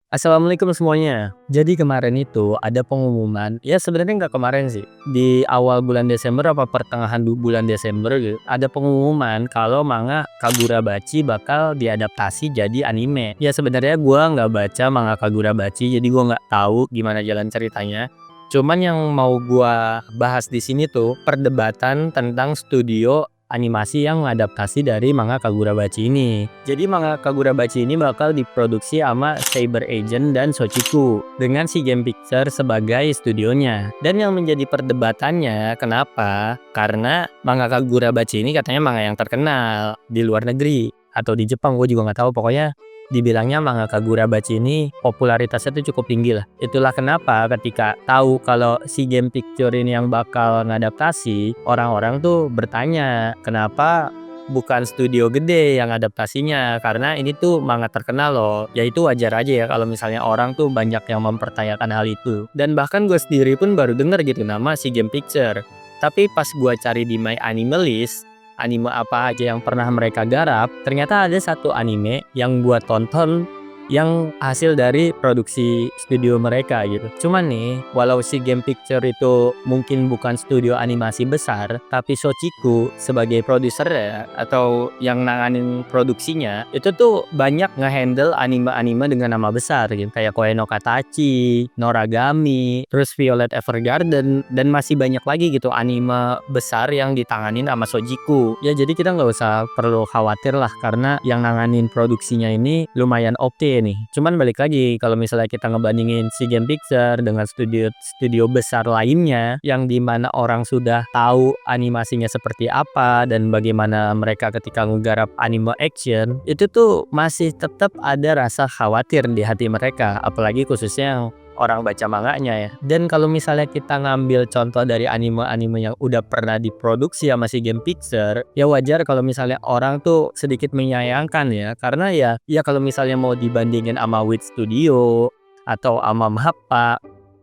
Assalamualaikum semuanya. Jadi kemarin itu ada pengumuman, ya sebenarnya nggak kemarin sih, di awal bulan Desember apa pertengahan bulan Desember gitu, ada pengumuman kalau manga Kagurabachi bakal diadaptasi jadi anime. Ya sebenarnya gua nggak baca manga Kagurabachi, jadi gua nggak tahu gimana jalan ceritanya. Cuman yang mau gua bahas di sini tuh perdebatan tentang studio animasi yang mengadaptasi dari manga Kagurabachi ini. Jadi manga Kagurabachi ini bakal diproduksi sama Cyber Agent dan Shochiku dengan si Game Picture sebagai studionya. Dan yang menjadi perdebatannya kenapa? Karena manga Kagurabachi ini katanya manga yang terkenal di luar negeri atau di Jepang, gue juga nggak tahu. Pokoknya dibilangnya manga Kagurabachi ini popularitasnya tuh cukup tinggi lah. Itulah kenapa ketika tahu kalau si Game Picture ini yang bakal ngadaptasi, orang-orang tuh bertanya, kenapa bukan studio gede yang adaptasinya? Karena ini tuh manga terkenal loh. Ya itu wajar aja ya kalau misalnya orang tuh banyak yang mempertanyakan hal itu. Dan bahkan gue sendiri pun baru denger gitu nama si Game Picture. Tapi pas gue cari di My Anime List, anime apa aja yang pernah mereka garap, ternyata ada satu anime yang gua tonton yang hasil dari produksi studio mereka gitu. Cuman nih, walau si Game Picture itu mungkin bukan studio animasi besar, tapi Shochiku sebagai produser ya, atau yang nanganin produksinya, itu tuh banyak ngehandle anime-anime dengan nama besar gitu. Kayak Koe no Katachi, Noragami, terus Violet Evergarden, dan masih banyak lagi gitu anime besar yang ditanganin sama Shochiku. Ya jadi kita nggak usah perlu khawatir lah, karena yang nanganin produksinya ini lumayan oke nih. Cuman balik lagi, kalau misalnya kita ngebandingin si Game Picture dengan studio besar lainnya yang dimana orang sudah tahu animasinya seperti apa dan bagaimana mereka ketika menggarap anime action, itu tuh masih tetap ada rasa khawatir di hati mereka, apalagi khususnya yang orang baca manganya ya. Dan kalau misalnya kita ngambil contoh dari anime-anime yang udah pernah diproduksi sama si Game Picture, ya wajar kalau misalnya orang tuh sedikit menyayangkan ya. Karena ya kalau misalnya mau dibandingin sama Wit Studio atau sama MAPPA,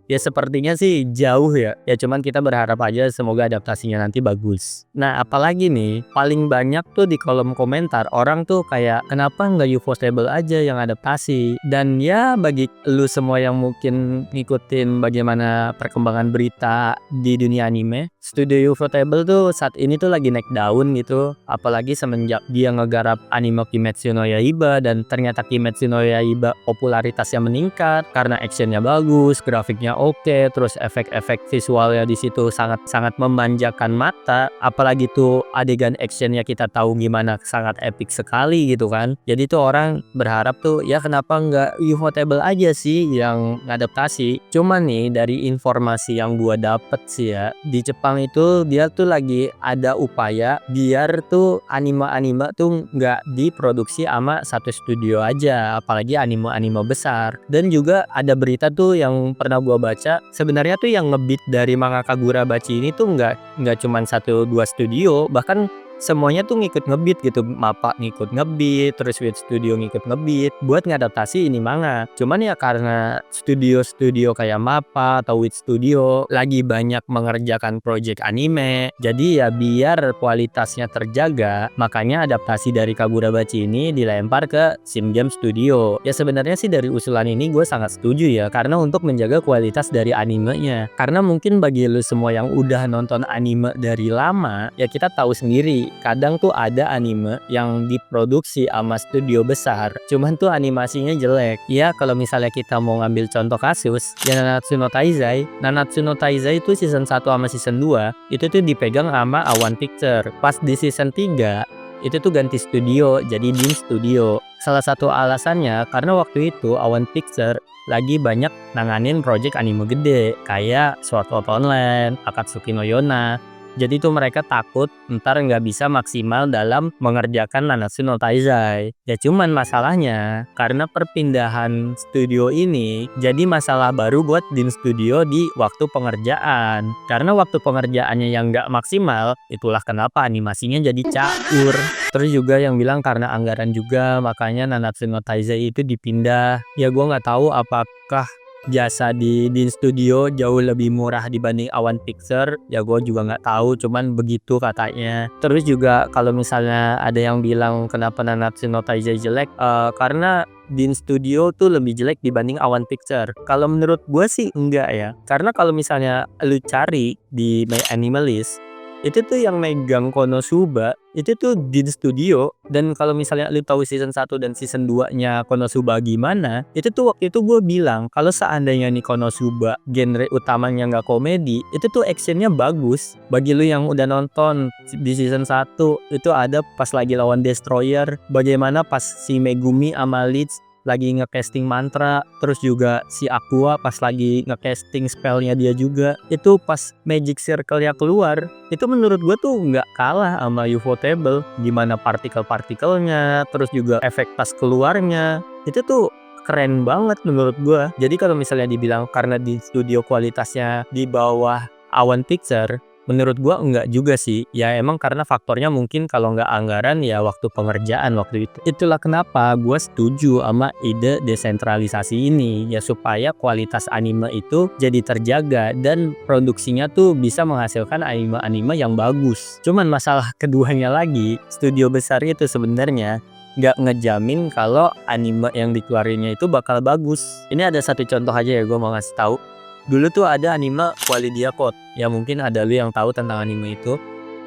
ya sepertinya sih jauh ya. Ya cuman kita berharap aja semoga adaptasinya nanti bagus. Nah apalagi nih, paling banyak tuh di kolom komentar orang tuh kayak kenapa nggak Ufotable aja yang adaptasi. Dan ya bagi lu semua yang mungkin ngikutin bagaimana perkembangan berita di dunia anime, studio Ufotable tuh saat ini tuh lagi naik daun gitu. Apalagi semenjak dia ngegarap anime Kimetsu no Yaiba, dan ternyata Kimetsu no Yaiba popularitasnya meningkat karena actionnya bagus, grafiknya oke, terus efek-efek visualnya di situ sangat-sangat memanjakan mata, apalagi tuh adegan actionnya kita tahu gimana sangat epic sekali gitu kan. Jadi tuh orang berharap tuh ya kenapa nggak Ufotable aja sih yang ngadaptasi. Cuman nih dari informasi yang gua dapet sih ya, di Jepang itu dia tuh lagi ada upaya biar tuh anime-anime tuh nggak diproduksi sama satu studio aja, apalagi anime-anime besar. Dan juga ada berita tuh yang pernah gua baca, sebenarnya tuh yang ngebeat dari manga Kagurabachi ini tuh nggak cuman 1-2 studio, bahkan semuanya tuh ngikut ngebeat gitu. MAPPA ngikut ngebeat, terus Wit Studio ngikut ngebeat buat ngadaptasi ini manga. Cuman ya karena studio-studio kayak MAPPA atau Wit Studio lagi banyak mengerjakan project anime, jadi ya biar kualitasnya terjaga, makanya adaptasi dari Kagurabachi ini dilempar ke Sim Game Studio. Ya sebenarnya sih dari usulan ini gue sangat setuju ya, karena untuk menjaga kualitas dari animenya. Karena mungkin bagi lu semua yang udah nonton anime dari lama, ya kita tahu sendiri kadang tuh ada anime yang diproduksi sama studio besar, cuman tuh animasinya jelek. Ya kalau misalnya kita mau ngambil contoh kasus, ya Nanatsu no Taizai. Nanatsu no Taizai itu season 1 sama season 2 itu tuh dipegang sama A1 Picture. Pas di season 3 itu tuh ganti studio jadi Dim Studio. Salah satu alasannya karena waktu itu A1 Picture lagi banyak nanganin project anime gede kayak Sword Art Online, Akatsuki no Yona. Jadi tuh mereka takut ntar nggak bisa maksimal dalam mengerjakan Nanatsu no Taizai. Ya cuman masalahnya karena perpindahan studio ini jadi masalah baru buat Dim Studio di waktu pengerjaan. Karena waktu pengerjaannya yang nggak maksimal, itulah kenapa animasinya jadi caur. Terus juga yang bilang karena anggaran juga makanya Nanatsu no Taizai itu dipindah. Ya gua nggak tahu apakah jasa di Din Studio jauh lebih murah dibanding Awan Picture. Ya gue juga nggak tahu, cuman begitu katanya. Terus juga kalau misalnya ada yang bilang kenapa Nanatsu no Taizai jelek, karena Din Studio tuh lebih jelek dibanding Awan Picture. Kalau menurut gue sih enggak ya, karena kalau misalnya lu cari di My Animalist, itu tuh yang megang Konosuba itu tuh Din Studio. Dan kalau misalnya lu tahu season 1 dan season 2 nya Konosuba gimana, itu tuh waktu itu gue bilang kalau seandainya nih Konosuba genre utamanya nggak komedi, itu tuh actionnya bagus. Bagi lu yang udah nonton di season 1, itu ada pas lagi lawan Destroyer, bagaimana pas si Megumi sama Leech lagi nge-casting mantra, terus juga si Aqua pas lagi nge-casting spellnya dia juga, itu pas magic circle-nya keluar, itu menurut gue tuh nggak kalah sama Ufotable. Gimana partikel-partikelnya, terus juga efek pas keluarnya, itu tuh keren banget menurut gue. Jadi kalau misalnya dibilang karena di studio kualitasnya di bawah Awan Picture, menurut gua enggak juga sih. Ya emang karena faktornya mungkin kalau nggak anggaran ya waktu pengerjaan waktu itu. Itulah kenapa gua setuju sama ide desentralisasi ini, ya supaya kualitas anime itu jadi terjaga dan produksinya tuh bisa menghasilkan anime-anime yang bagus. Cuman masalah keduanya lagi, studio besar itu sebenarnya nggak ngejamin kalau anime yang dikeluarinnya itu bakal bagus. Ini ada satu contoh aja ya, gue mau ngasih tahu. Dulu tuh ada anime Quality Code, ya mungkin ada lu yang tahu tentang anime itu.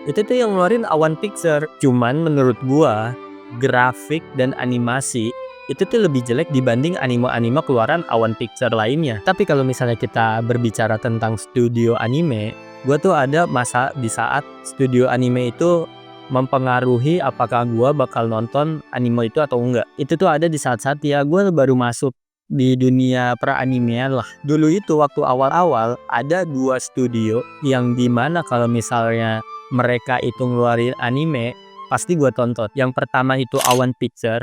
Itu tuh yang ngeluarin Awan Picture. Cuman menurut gua grafik dan animasi itu tuh lebih jelek dibanding anime-anime keluaran Awan Picture lainnya. Tapi kalau misalnya kita berbicara tentang studio anime, gua tuh ada masa di saat studio anime itu mempengaruhi apakah gua bakal nonton anime itu atau enggak. Itu tuh ada di saat-saat ya gua baru masuk di dunia peranimean lah. Dulu itu waktu awal-awal ada 2 studio yang dimana kalau misalnya mereka itu ngeluarin anime pasti gua tonton. Yang pertama itu Awan Picture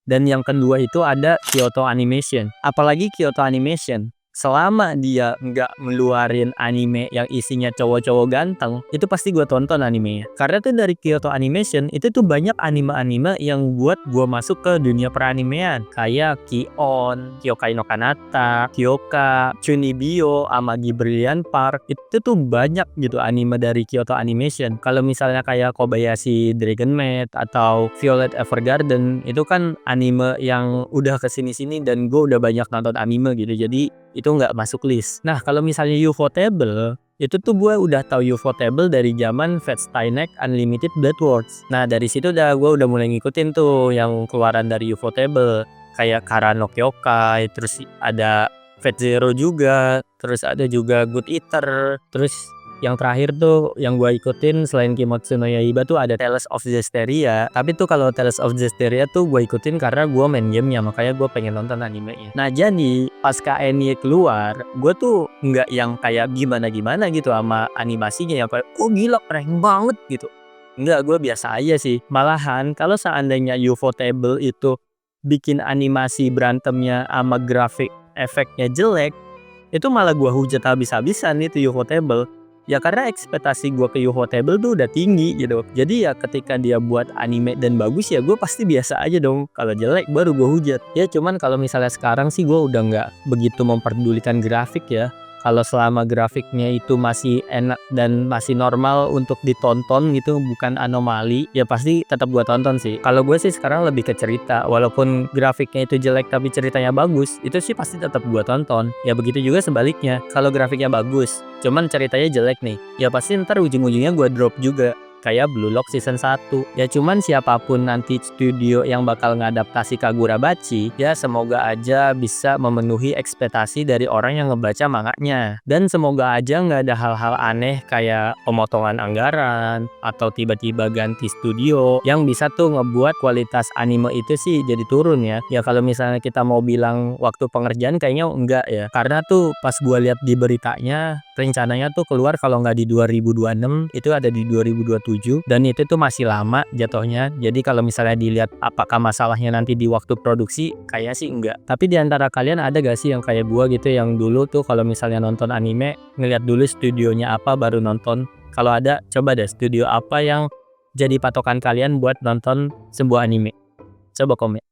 dan yang kedua itu ada Kyoto Animation. Apalagi Kyoto Animation, selama dia nggak ngeluarin anime yang isinya cowok-cowok ganteng, itu pasti gue tonton animenya. Karena tuh dari Kyoto Animation itu tuh banyak anime-anime yang buat gue masuk ke dunia peranimean, kayak Ki-on, Kyokai no Kanata, Kyoka, Chunibyo, Amagi Brilliant Park. Itu tuh banyak gitu anime dari Kyoto Animation. Kalau misalnya kayak Kobayashi Dragon Maid atau Violet Evergarden, itu kan anime yang udah kesini-sini dan gue udah banyak nonton anime gitu. Jadi itu nggak masuk list. Nah kalau misalnya Ufotable, itu tuh gue udah tahu Ufotable dari zaman Fate Stay Night Unlimited Blood Wars. Nah dari situ gue udah mulai ngikutin tuh yang keluaran dari Ufotable, kayak Karano Kyokai, terus ada Fate Zero juga, terus ada juga Good Eater, terus yang terakhir tuh yang gue ikutin selain Kimetsu no Yaiba tuh ada Tales of Zestiria. Tapi tuh kalau Tales of Zestiria tuh gue ikutin karena gue main gamenya, makanya gue pengen nonton animenya. Nah jadi pas KNY keluar, gue tuh nggak yang kayak gimana-gimana gitu sama animasinya, yang kayak oh gila keren banget gitu. Enggak, gue biasa aja sih. Malahan kalau seandainya Ufotable itu bikin animasi berantemnya sama grafik efeknya jelek, itu malah gue hujat habis-habisan itu Ufotable. Ya karena ekspektasi gue ke Ufotable tuh udah tinggi gitu. Jadi ya ketika dia buat anime dan bagus ya gue pasti biasa aja dong. Kalau jelek baru gue hujat. Ya cuman kalau misalnya sekarang sih gue udah nggak begitu memperdulikan grafik ya. Kalau selama grafiknya itu masih enak dan masih normal untuk ditonton gitu, bukan anomali, ya pasti tetap gue tonton sih. Kalau gue sih sekarang lebih ke cerita, walaupun grafiknya itu jelek tapi ceritanya bagus, itu sih pasti tetap gue tonton. Ya begitu juga sebaliknya, kalau grafiknya bagus, cuman ceritanya jelek nih, ya pasti ntar ujung-ujungnya gue drop juga. Kayak Blue Lock season 1. Ya cuman siapapun nanti studio yang bakal ngadaptasi Kagurabachi, ya semoga aja bisa memenuhi ekspektasi dari orang yang ngebaca manganya. Dan semoga aja nggak ada hal-hal aneh kayak pemotongan anggaran atau tiba-tiba ganti studio yang bisa tuh ngebuat kualitas anime itu sih jadi turun ya. Ya kalau misalnya kita mau bilang waktu pengerjaan kayaknya enggak ya. Karena tuh pas gua lihat di beritanya, rencananya tuh keluar kalau nggak di 2026 itu ada di 2027, dan itu tuh masih lama jatuhnya. Jadi kalau misalnya dilihat apakah masalahnya nanti di waktu produksi, kayak sih enggak. Tapi di antara kalian ada gak sih yang kayak gua gitu yang dulu tuh kalau misalnya nonton anime ngeliat dulu studionya apa baru nonton? Kalau ada, coba deh studio apa yang jadi patokan kalian buat nonton sebuah anime. Coba komen.